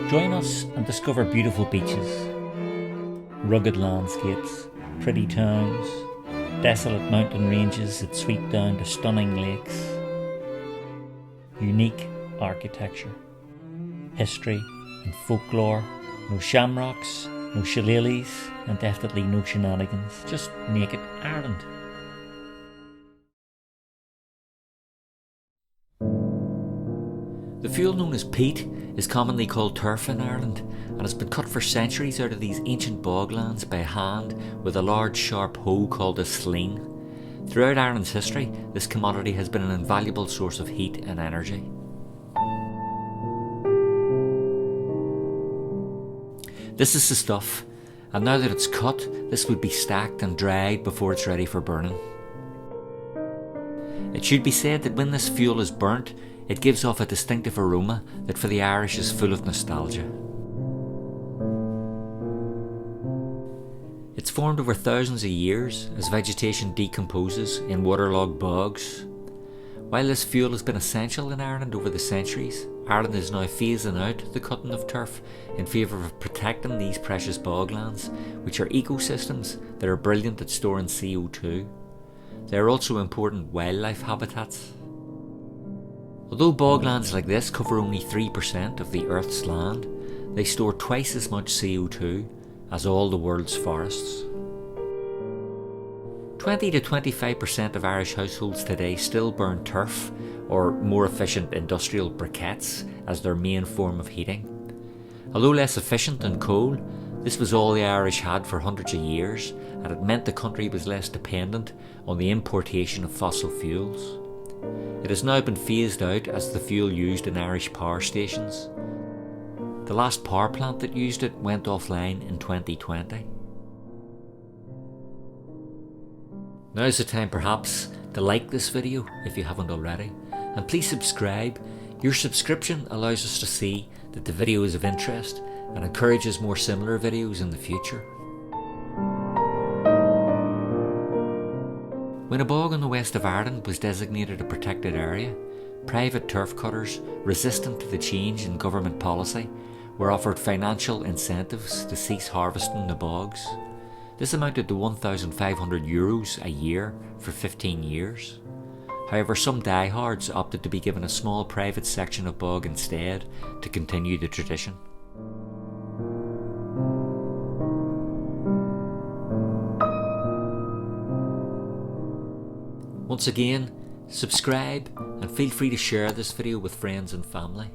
Join us and discover beautiful beaches, rugged landscapes, pretty towns, desolate mountain ranges that sweep down to stunning lakes, unique architecture, history and folklore, no shamrocks, no shillelaghs, and definitely no shenanigans, just naked Ireland. The fuel known as peat is commonly called turf in Ireland and has been cut for centuries out of these ancient boglands by hand with a large sharp hoe called a slean. Throughout Ireland's history, this commodity has been an invaluable source of heat and energy. This is the stuff, and now that it's cut, this would be stacked and dried before it's ready for burning. It should be said that when this fuel is burnt, it gives off a distinctive aroma that for the Irish is full of nostalgia. It's formed over thousands of years as vegetation decomposes in waterlogged bogs. While this fuel has been essential in Ireland over the centuries, Ireland is now phasing out the cutting of turf in favour of protecting these precious boglands, which are ecosystems that are brilliant at storing CO2. They are also important wildlife habitats. Although boglands like this cover only 3% of the Earth's land, they store twice as much CO2 as all the world's forests. 20 to 25% of Irish households today still burn turf or more efficient industrial briquettes as their main form of heating. Although less efficient than coal, this was all the Irish had for hundreds of years, and it meant the country was less dependent on the importation of fossil fuels. It has now been phased out as the fuel used in Irish power stations. The last power plant that used it went offline in 2020. Now's the time perhaps to like this video if you haven't already, and please subscribe. Your subscription allows us to see that the video is of interest and encourages more similar videos in the future. When a bog in the west of Ireland was designated a protected area, private turf cutters, resistant to the change in government policy, were offered financial incentives to cease harvesting the bogs. This amounted to €1,500 a year for 15 years. However, some diehards opted to be given a small private section of bog instead to continue the tradition. Once again, subscribe and feel free to share this video with friends and family.